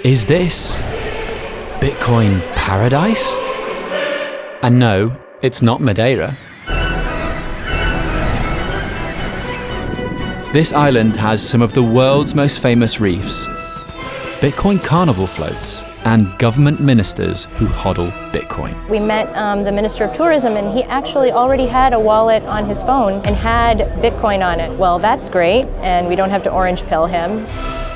Is this Bitcoin paradise? And no, it's not Madeira. This island has some of the world's most famous reefs, Bitcoin carnival floats, and government ministers who hodl Bitcoin. We met the Minister of Tourism, and he actually already had a wallet on his phone and had Bitcoin on it. Well, that's great, and we don't have to orange pill him.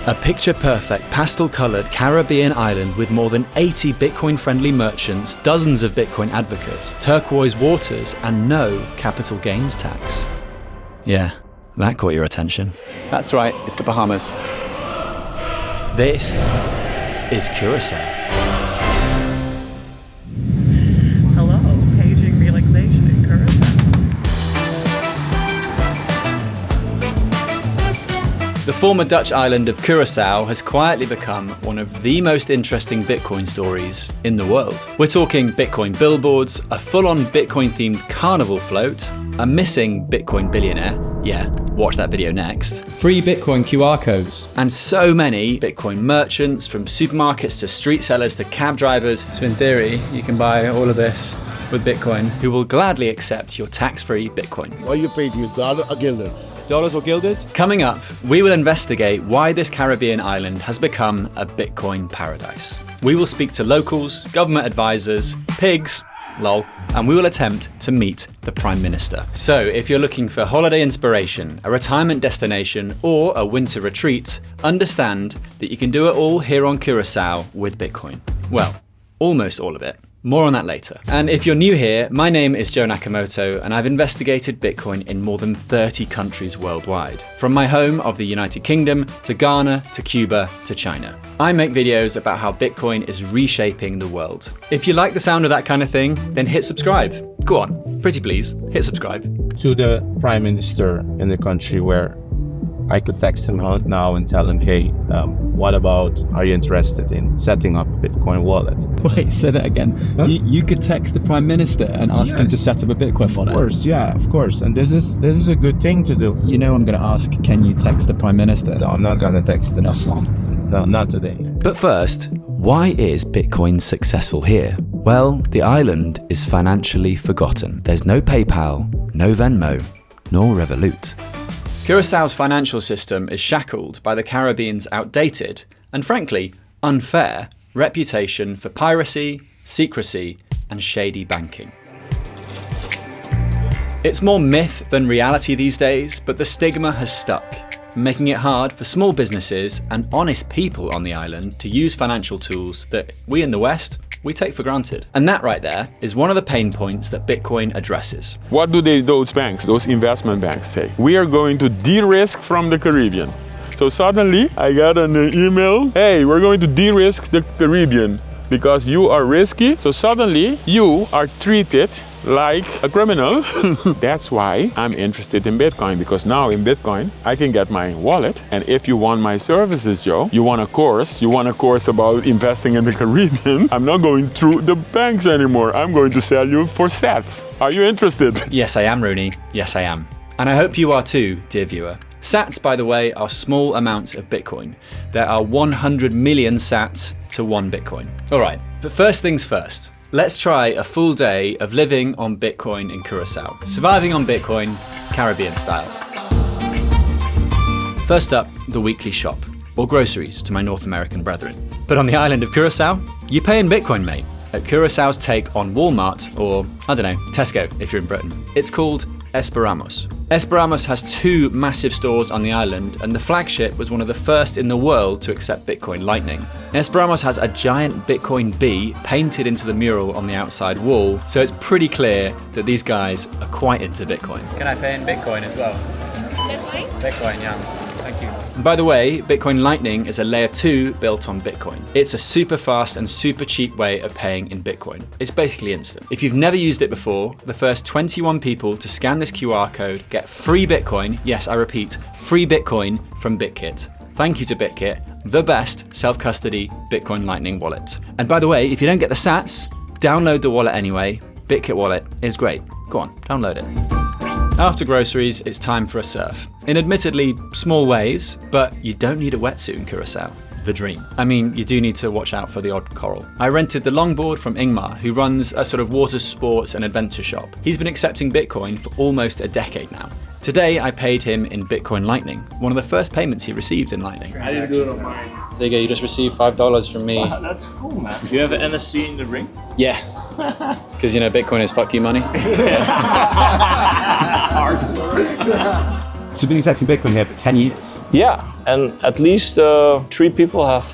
A picture-perfect, pastel-coloured Caribbean island with more than 80 Bitcoin-friendly merchants, dozens of Bitcoin advocates, turquoise waters, and no capital gains tax. Yeah, that caught your attention. That's right, it's the Bahamas. This is Curaçao. Hello, paging relaxation in Curaçao. The former Dutch island of Curaçao has quietly become one of the most interesting Bitcoin stories in the world. We're talking Bitcoin billboards, a full-on Bitcoin-themed carnival float, a missing Bitcoin billionaire, yeah, watch that video next, Free Bitcoin QR codes. and so many Bitcoin merchants, from supermarkets to street sellers to cab drivers, So in theory, you can buy all of this with Bitcoin. who will gladly accept your tax-free Bitcoin. Are you paid with dollar or guilders? Dollars or guilders? Coming up, we will investigate why this Caribbean island has become a Bitcoin paradise. We will speak to locals, government advisors, pigs, lol, and we will attempt to meet the Prime Minister. So if you're looking for holiday inspiration, a retirement destination, or a winter retreat, understand that you can do it all here on Curaçao with Bitcoin. Well, almost all of it. More on that later. And if you're new here, my name is Joe Nakamoto, and I've investigated Bitcoin in more than 30 countries worldwide. From my home of the United Kingdom, to Ghana, to Cuba, to China. I make videos about how Bitcoin is reshaping the world. If you like the sound of that kind of thing, then hit subscribe. Go on, pretty please, hit subscribe. To the prime minister in the country where I could text him out now and tell him, hey, what about, are you interested in setting up a Bitcoin wallet? Wait, say that again. Huh? You could text the Prime Minister and ask him to Yes. set up a Bitcoin wallet. Of course, yeah, of course. And this is a good thing to do. You know I'm going to ask, can you text the Prime Minister? No, I'm not gonna text him. No, not today. But first, why is Bitcoin successful here? Well, the island is financially forgotten. There's no PayPal, no Venmo, nor Revolut. Curaçao's financial system is shackled by the Caribbean's outdated, and frankly, unfair, reputation for piracy, secrecy, and shady banking. It's more myth than reality these days, but the stigma has stuck, making it hard for small businesses and honest people on the island to use financial tools that we in the West, we take for granted. And that right there is one of the pain points that Bitcoin addresses. What do those banks, those investment banks say? We are going to de-risk from the Caribbean. So suddenly I got an email, hey, we're going to de-risk the Caribbean because you are risky. So suddenly you are treated like a criminal. That's why I'm interested in Bitcoin, because now in Bitcoin I can get my wallet, and if you want my services, Joe, you want a course about investing in the Caribbean, I'm not going through the banks anymore. I'm going to sell you for sats. Are you interested? Yes, I am, Rooney. Yes, I am. And I hope you are too, dear viewer. Sats, by the way, are small amounts of Bitcoin. There are 100 million sats to 1 Bitcoin. All right, but first things first. Let's try a full day of living on Bitcoin in Curaçao. Surviving on Bitcoin, Caribbean style. First up, the weekly shop, or groceries to my North American brethren. But on the island of Curaçao, you pay in Bitcoin, mate. At Curaçao's take on Walmart, or, I don't know, Tesco if you're in Britain. It's called Esperamos. Esperamos has 2 massive stores on the island, and the flagship was one of the first in the world to accept Bitcoin Lightning. Esperamos has a giant Bitcoin B painted into the mural on the outside wall, so it's pretty clear that these guys are quite into Bitcoin. Can I pay in Bitcoin as well? Bitcoin? Bitcoin, yeah. Thank you. And by the way, Bitcoin Lightning is a layer 2 built on Bitcoin. It's a super fast and super cheap way of paying in Bitcoin. It's basically instant. If you've never used it before, the first 21 people to scan this QR code get free Bitcoin, yes, I repeat, free Bitcoin from BitKit. Thank you to BitKit, the best self-custody Bitcoin Lightning wallet. And by the way, if you don't get the sats, download the wallet anyway. BitKit wallet is great. Go on, download it. After groceries, it's time for a surf. In admittedly small waves, but you don't need a wetsuit in Curaçao. the dream. I mean, you do need to watch out for the odd coral. I rented the longboard from Ingmar, who runs a sort of water sports and adventure shop. He's been accepting Bitcoin for almost a decade now. Today, I paid him in Bitcoin Lightning, one of the first payments he received in Lightning. I didn't do it on mine. There you go, you just received $5 from me. Wow, that's cool, man. Do you have an NFC in the ring? Yeah, because you know Bitcoin is fuck you money. So you've been accepting Bitcoin here for 10 years? Yeah, and at least 3 people have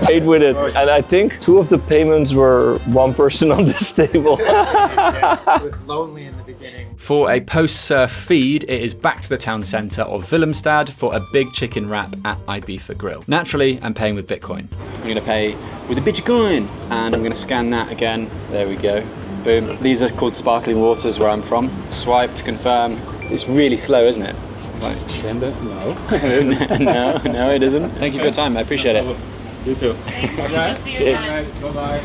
paid with it. And I think 2 of the payments were 1 person on this table. It's lonely in the beginning. For a post-surf feed, it is back to the town centre of Willemstad for a big chicken wrap at Ibiza Grill. Naturally, I'm paying with Bitcoin. I'm going to pay with a Bitcoin, and I'm going to scan that again. There we go. Boom. These are called sparkling waters where I'm from. Swipe to confirm. It's really slow, isn't it? Like, no. no, it isn't. Thank you for your time. I appreciate it. You too. Cheers. Bye-bye.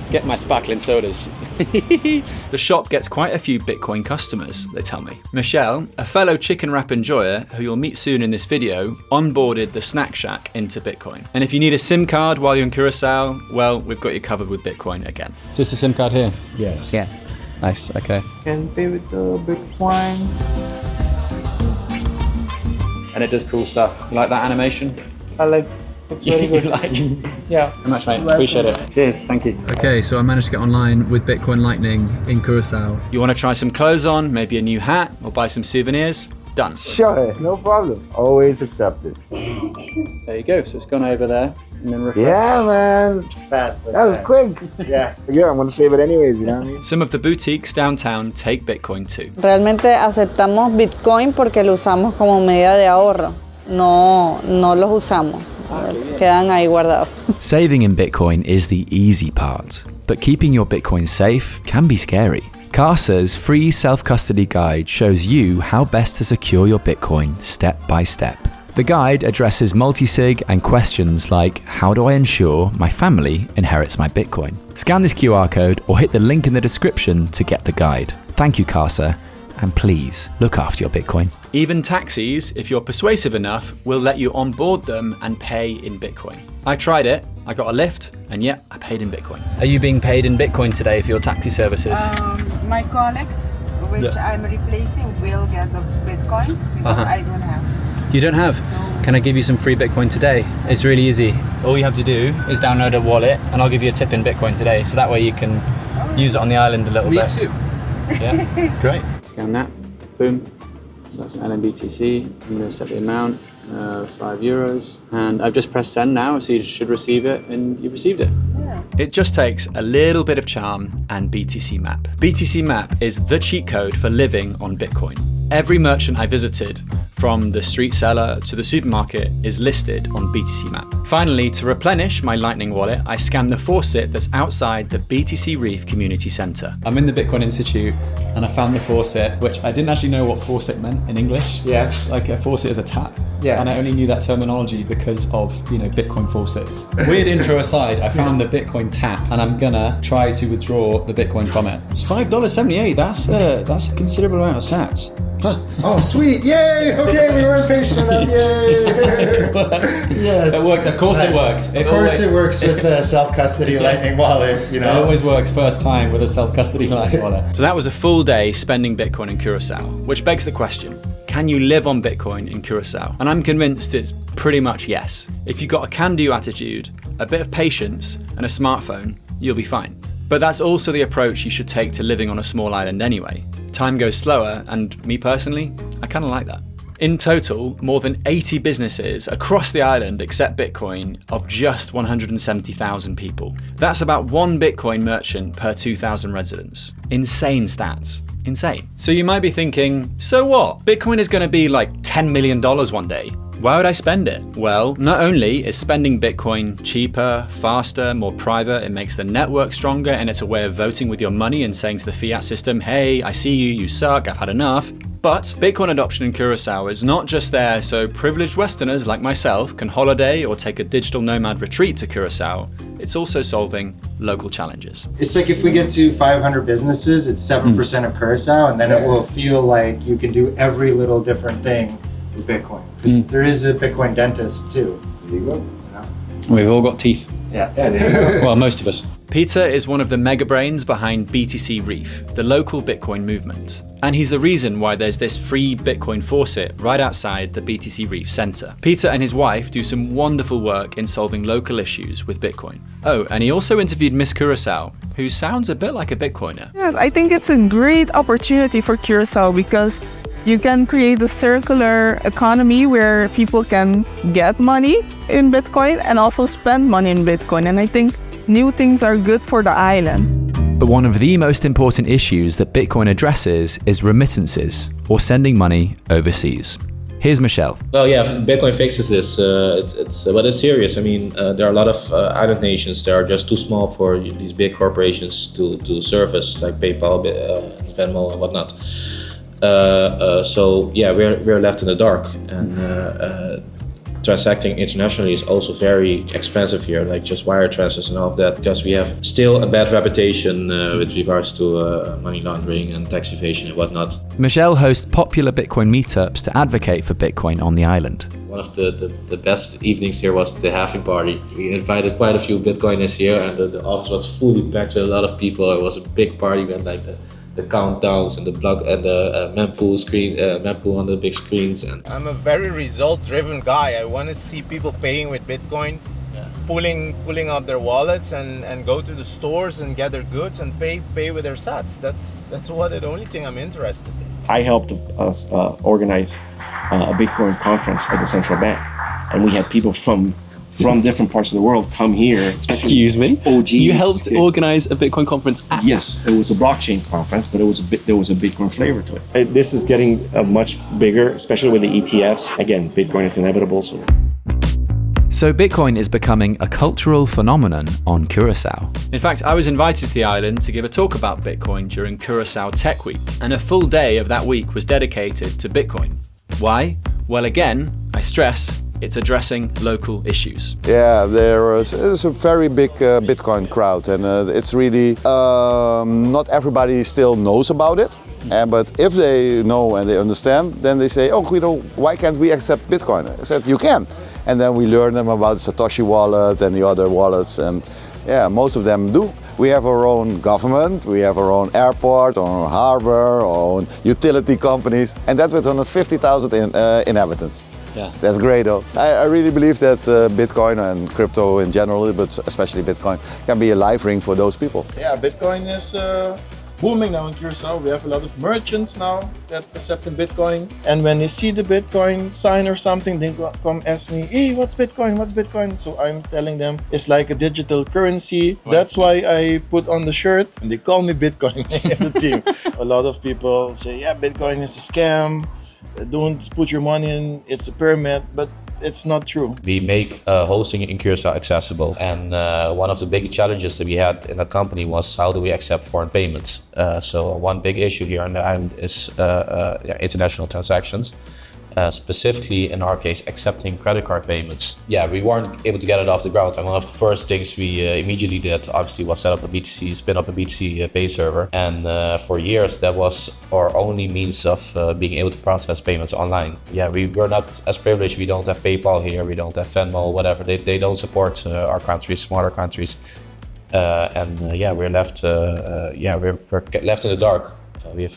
Get my sparkling sodas. The shop gets quite a few Bitcoin customers, they tell me. Michelle, a fellow chicken wrap enjoyer who you'll meet soon in this video, onboarded the Snack Shack into Bitcoin. And if you need a SIM card while you're in Curaçao, well, we've got you covered with Bitcoin again. Is this the SIM card here? Yes. Yeah. Nice, okay. Can pay with the Bitcoin. And it does cool stuff. You like that animation? I like. It's very good. Yeah. How much, mate? Appreciate it. Cheers, thank you. Okay, so I managed to get online with Bitcoin Lightning in Curaçao. You want to try some clothes on, maybe a new hat, or buy some souvenirs? Done. Sure, no problem. Always accepted. There you go. So it's gone over there and then refresh. Yeah, man. Fast. That was quick. Yeah, I'm gonna save it anyways, you know what I mean? Some of the boutiques downtown take Bitcoin too. Realmente aceptamos Bitcoin porque lo usamos como medida de ahorro. No los usamos. Quedan ahí guardados. Saving in Bitcoin is the easy part, but keeping your Bitcoin safe can be scary. Casa's free self-custody guide shows you how best to secure your Bitcoin step by step. The guide addresses multi-sig and questions like, how do I ensure my family inherits my Bitcoin? Scan this QR code or hit the link in the description to get the guide. Thank you, Casa, and please look after your Bitcoin. Even taxis, if you're persuasive enough, will let you onboard them and pay in Bitcoin. I tried it, I got a lift, and yet I paid in Bitcoin. Are you being paid in Bitcoin today for your taxi services? My colleague, which I'm replacing, will get the Bitcoins because I don't have. You don't have? No. Can I give you some free Bitcoin today? It's really easy. All you have to do is download a wallet and I'll give you a tip in Bitcoin today. So that way you can use it on the island a little bit. Me too. Yeah, great. Scan that, boom. So that's an LMBTC. I'm gonna set the amount, €5. And I've just pressed send now, so you should receive it, and you've received it. Yeah. It just takes a little bit of charm and BTC Map. BTC Map is the cheat code for living on Bitcoin. Every merchant I visited, from the street seller to the supermarket, is listed on BTC Map. Finally, to replenish my Lightning wallet, I scanned the faucet that's outside the BTC Reef Community Centre. I'm in the Bitcoin Institute and I found the faucet, which I didn't actually know what faucet meant in English. Yeah. Like a faucet is a tap. Yeah. And I only knew that terminology because of, Bitcoin faucets. Weird intro aside, I found the Bitcoin tap and I'm gonna try to withdraw the Bitcoin from it. It's $5.78, that's a considerable amount of sats. Huh. Oh, sweet! Yay! Okay, we were impatient enough. Yay! Yes. It worked. Of course, Nice. it works. Of course, it works with the self-custody Lightning wallet. It always works first time with a self-custody Lightning wallet. So that was a full day spending Bitcoin in Curaçao, which begs the question: can you live on Bitcoin in Curaçao? And I'm convinced it's pretty much yes. If you've got a can-do attitude, a bit of patience, and a smartphone, you'll be fine. But that's also the approach you should take to living on a small island anyway. Time goes slower, and me personally, I kind of like that. In total, more than 80 businesses across the island accept Bitcoin of just 170,000 people. That's about 1 Bitcoin merchant per 2,000 residents. Insane stats. Insane. So you might be thinking, so what? Bitcoin is going to be like $10 million one day. Why would I spend it? Well, not only is spending Bitcoin cheaper, faster, more private, it makes the network stronger, and it's a way of voting with your money and saying to the fiat system, hey, I see you, you suck, I've had enough. But Bitcoin adoption in Curaçao is not just there so privileged Westerners like myself can holiday or take a digital nomad retreat to Curaçao. It's also solving local challenges. It's like if we get to 500 businesses, it's 7% of Curaçao, and then it will feel like you can do every little different thing with Bitcoin. There is a Bitcoin dentist too. There you go. We've all got teeth. Yeah, there you go. Well, most of us. Peter is one of the mega brains behind BTC Reef, the local Bitcoin movement. And he's the reason why there's this free Bitcoin faucet right outside the BTC Reef Centre. Peter and his wife do some wonderful work in solving local issues with Bitcoin. Oh, and he also interviewed Miss Curaçao, who sounds a bit like a Bitcoiner. Yes, I think it's a great opportunity for Curaçao because you can create a circular economy where people can get money in Bitcoin and also spend money in Bitcoin. And I think new things are good for the island. But one of the most important issues that Bitcoin addresses is remittances, or sending money overseas. Here's Michelle. Well, yeah, Bitcoin fixes this. But it's serious. I mean, there are a lot of island nations that are just too small for these big corporations to service, like PayPal, Venmo, and whatnot. So yeah, we're left in the dark, and transacting internationally is also very expensive here, like just wire transfers and all of that, because we have still a bad reputation with regards to money laundering and tax evasion and whatnot. Michelle hosts popular Bitcoin meetups to advocate for Bitcoin on the island. One of the best evenings here was the halving party. We invited quite a few Bitcoiners here, and the office was fully packed with a lot of people. It was a big party. We had like the countdowns and the blog and the mempool on the big screens. And I'm a very result-driven guy. I want to see people paying with Bitcoin, pulling out their wallets and go to the stores and get their goods and pay with their sats. That's the only thing I'm interested in. I helped us organize a Bitcoin conference at the central bank, and we had people from different parts of the world come here. Excuse me? OGs. You helped organize a Bitcoin conference? Yes, it was a blockchain conference, but there was a Bitcoin flavor to it. This is getting much bigger, especially with the ETFs. Again, Bitcoin is inevitable. So Bitcoin is becoming a cultural phenomenon on Curaçao. In fact, I was invited to the island to give a talk about Bitcoin during Curaçao Tech Week, and a full day of that week was dedicated to Bitcoin. Why? Well, again, I stress, it's addressing local issues. Yeah, there's a very big Bitcoin crowd, and it's really not everybody still knows about it. But if they know and they understand, then they say, "Oh, Guido, why can't we accept Bitcoin?" I said, "You can." And then we learn them about the Satoshi wallet and the other wallets, and yeah, most of them do. We have our own government, we have our own airport, our own harbor, our own utility companies, and that with 150,000 inhabitants. Yeah. That's great though. I really believe that Bitcoin and crypto in general, but especially Bitcoin, can be a life ring for those people. Yeah, Bitcoin is booming now in Curaçao. We have a lot of merchants now that accepting Bitcoin. And when they see the Bitcoin sign or something, they come ask me, "Hey, what's Bitcoin? What's Bitcoin?" So I'm telling them it's like a digital currency. That's why I put on the shirt, and they call me Bitcoin in the team. A lot of people say, "Yeah, Bitcoin is a scam. Don't put your money in, it's a pyramid," but it's not true. We make hosting in Curaçao accessible, and one of the big challenges that we had in that company was how do we accept foreign payments. So one big issue here on the island is international transactions. Specifically, in our case, accepting credit card payments. Yeah, we weren't able to get it off the ground. And one of the first things we immediately did, obviously, was spin up a BTC Pay server. And for years, that was our only means of being able to process payments online. Yeah, we're not as privileged. We don't have PayPal here. We don't have Venmo, whatever. They don't support our countries, smaller countries. We're left. We're left in the dark.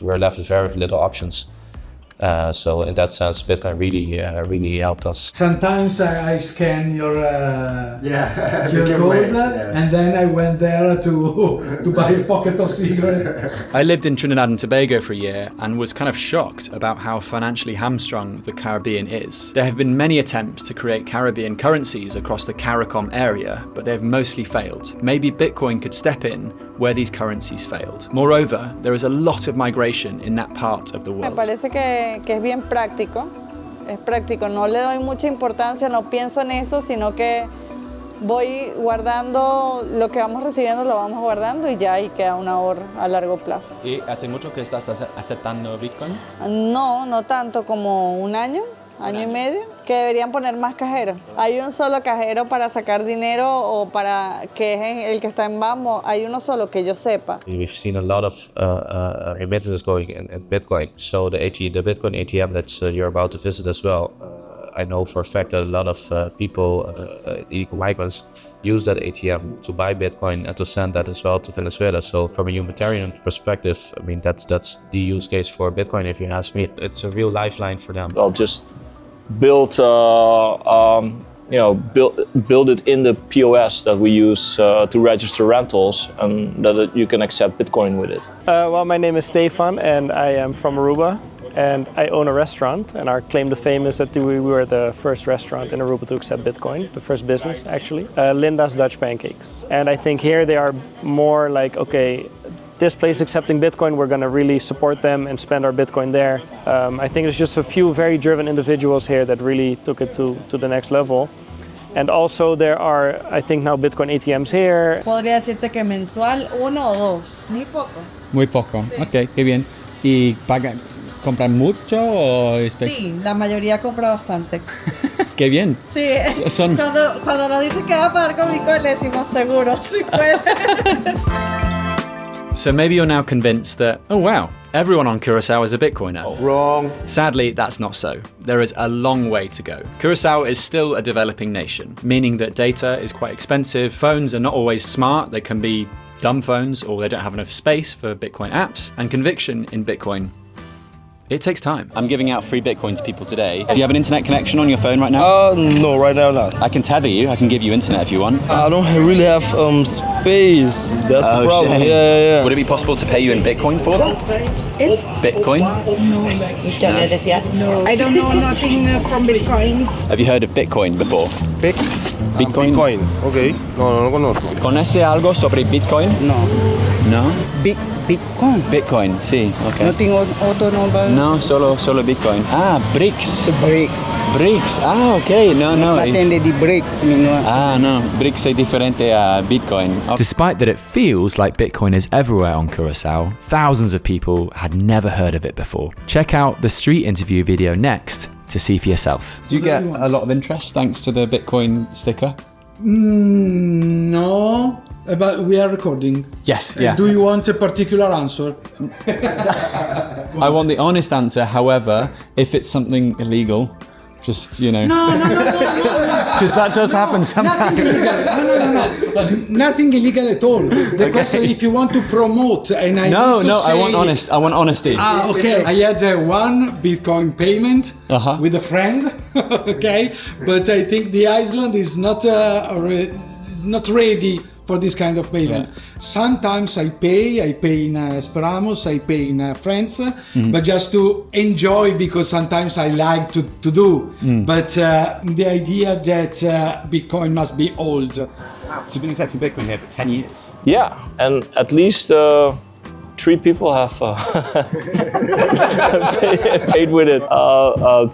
We're left with very little options. So in that sense, Bitcoin really helped us. Sometimes I scan your code, Yes. and then I went there to buy a pocket of cigarette. I lived in Trinidad and Tobago for a year and was kind of shocked about how financially hamstrung the Caribbean is. There have been many attempts to create Caribbean currencies across the CARICOM area, but they've mostly failed. Maybe Bitcoin could step in where these currencies failed. Moreover, there is a lot of migration in that part of the Me world. parece que es bien práctico, no le doy mucha importancia, no pienso en eso, sino que voy guardando lo que vamos recibiendo, lo vamos guardando y ya ahí queda un ahorro a largo plazo. ¿Y hace mucho que estás aceptando Bitcoin? No tanto, como un año y medio, que deberían poner más cajeros. Hay un solo cajero para sacar dinero o para que es el que está en Bambo, hay uno solo que yo sepa. We've seen a lot of remittances going in Bitcoin. So the Bitcoin ATM that you're about to visit as well I know for a fact that a lot of people, illegal migrants, use that ATM to buy Bitcoin and to send that as well to Venezuela. So from a humanitarian perspective, I mean, that's the use case for Bitcoin, if you ask me. It's a real lifeline for them. I'll just build build it in the POS that we use to register rentals, and that you can accept Bitcoin with it. Well, my name is Stefan and I am from Aruba, and I own a restaurant, and our claim to fame is that we were the first restaurant in Aruba to accept Bitcoin, the first business actually, Linda's Dutch Pancakes. And I think here they are more like, okay, this place accepting Bitcoin, we're going to really support them and spend our Bitcoin there. I think there's just a few very driven individuals here that really took it to the next level. And also there are, I think now, Bitcoin ATMs here. Podría decirte que mensual 1 o 2, muy poco. Muy poco, Sí. ok, qué bien. ¿Y compran mucho o...? Sí, la mayoría compra bastante. Qué bien. Sí, Son... cuando nos dice que va a pagar con Bitcoin le decimos seguro, sí puede. So maybe you're now convinced that, oh wow, everyone on Curaçao is a Bitcoiner. Oh, wrong. Sadly, that's not so. There is a long way to go. Curaçao is still a developing nation, meaning that data is quite expensive, phones are not always smart, they can be dumb phones or they don't have enough space for Bitcoin apps, and conviction in Bitcoin, it takes time. I'm giving out free Bitcoin to people today. Do you have an internet connection on your phone right now? No, right now not. I can tether you. I can give you internet if you want. I don't really have space. That's the problem. Shame. Yeah. Would it be possible to pay you in Bitcoin for that? Bitcoin? No, I don't know nothing from Bitcoins. Have you heard of Bitcoin before? Bitcoin. Bitcoin, ok. No conozco. ¿Conoce algo sobre Bitcoin? No. No? Bitcoin. Bitcoin, sí, ok. No tengo otro nombre. No, solo Bitcoin. Ah, BRICS. BRICS. Ah, ok, no. Patente de BRICS, Ah, no, BRICS es diferente a Bitcoin. Despite that it feels like Bitcoin is everywhere on Curaçao, thousands of people had never heard of it before. Check out the street interview video next to see for yourself. Do you get a lot of interest thanks to the Bitcoin sticker? No, but we are recording. Yes, yeah. Do you want a particular answer? I want the honest answer, however, if it's something illegal, just, you know. No. Because that does happen sometimes. No. Nothing illegal at all. Because if you want to promote and I No, say, I want honesty. Okay. I had one Bitcoin payment with a friend. Okay, but I think the Iceland is not ready for this kind of payment. Yeah. Sometimes I pay in Esperamos, I pay in francs, but just to enjoy, because sometimes I like to do. But the idea that Bitcoin must be old. So you've been accepting Bitcoin here for 10 years? Yeah, and at least 3 people have paid with it.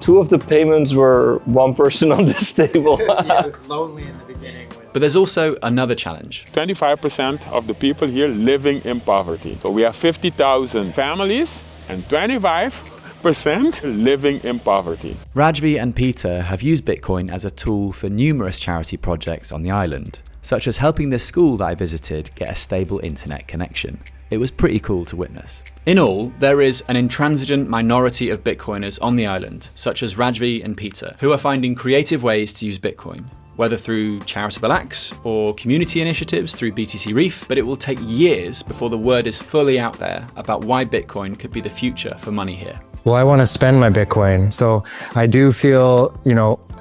2 of the payments were one person on this table. Yeah, it's lonely in the beginning. But there's also another challenge. 25% of the people here living in poverty. So we have 50,000 families and 25% living in poverty. Rajvi and Peter have used Bitcoin as a tool for numerous charity projects on the island, such as helping the school that I visited get a stable internet connection. It was pretty cool to witness. In all, there is an intransigent minority of Bitcoiners on the island, such as Rajvi and Peter, who are finding creative ways to use Bitcoin, whether through charitable acts or community initiatives through BTC Reef, but it will take years before the word is fully out there about why Bitcoin could be the future for money here. Well, I want to spend my Bitcoin. So I do feel,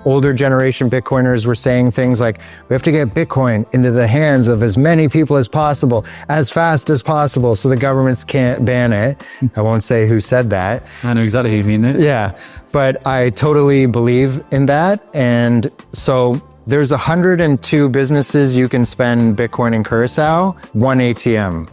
older generation Bitcoiners were saying things like, we have to get Bitcoin into the hands of as many people as possible, as fast as possible, so the governments can't ban it. I won't say who said that. I know exactly who you mean. Yeah, but I totally believe in that. And so there's 102 businesses you can spend Bitcoin in Curaçao, 1 ATM.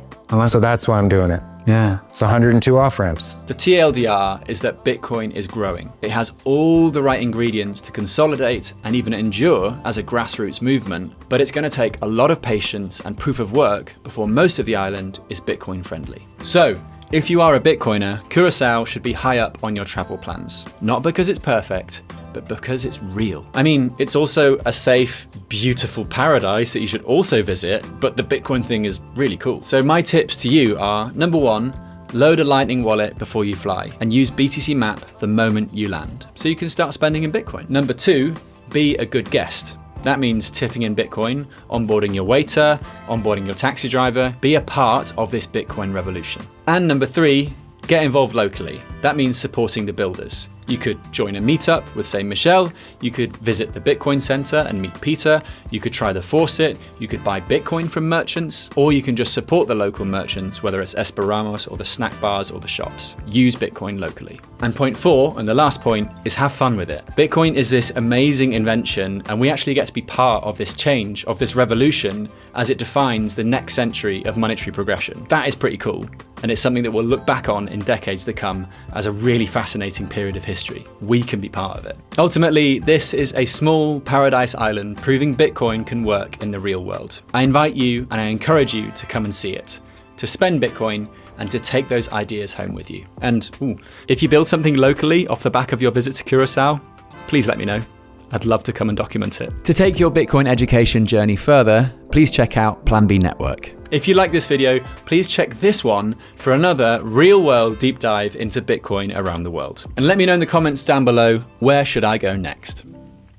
So that's why I'm doing it. Yeah. It's 102 off-ramps. The TLDR is that Bitcoin is growing. It has all the right ingredients to consolidate and even endure as a grassroots movement, but it's going to take a lot of patience and proof of work before most of the island is Bitcoin friendly. So, if you are a Bitcoiner, Curaçao should be high up on your travel plans. Not because it's perfect, but because it's real. I mean, it's also a safe, beautiful paradise that you should also visit, but the Bitcoin thing is really cool. So my tips to you are, number 1, load a Lightning wallet before you fly, and use BTC Map the moment you land, so you can start spending in Bitcoin. Number 2, be a good guest. That means tipping in Bitcoin, onboarding your waiter, onboarding your taxi driver. Be a part of this Bitcoin revolution. And number 3, get involved locally. That means supporting the builders. You could join a meetup with, say, Michelle. You could visit the Bitcoin Center and meet Peter. You could try the Faucet. You could buy Bitcoin from merchants, or you can just support the local merchants, whether it's Esperamos or the snack bars or the shops. Use Bitcoin locally. And point 4, and the last point, is have fun with it. Bitcoin is this amazing invention, and we actually get to be part of this change, of this revolution, as it defines the next century of monetary progression. That is pretty cool. And it's something that we'll look back on in decades to come as a really fascinating period of history. We can be part of it. Ultimately, this is a small paradise island proving Bitcoin can work in the real world. I invite you and I encourage you to come and see it, to spend Bitcoin and to take those ideas home with you. And if you build something locally off the back of your visit to Curaçao, please let me know. I'd love to come and document it. To take your Bitcoin education journey further, please check out Plan B Network. If you like this video, please check this one for another real-world deep dive into Bitcoin around the world. And let me know in the comments down below, where should I go next?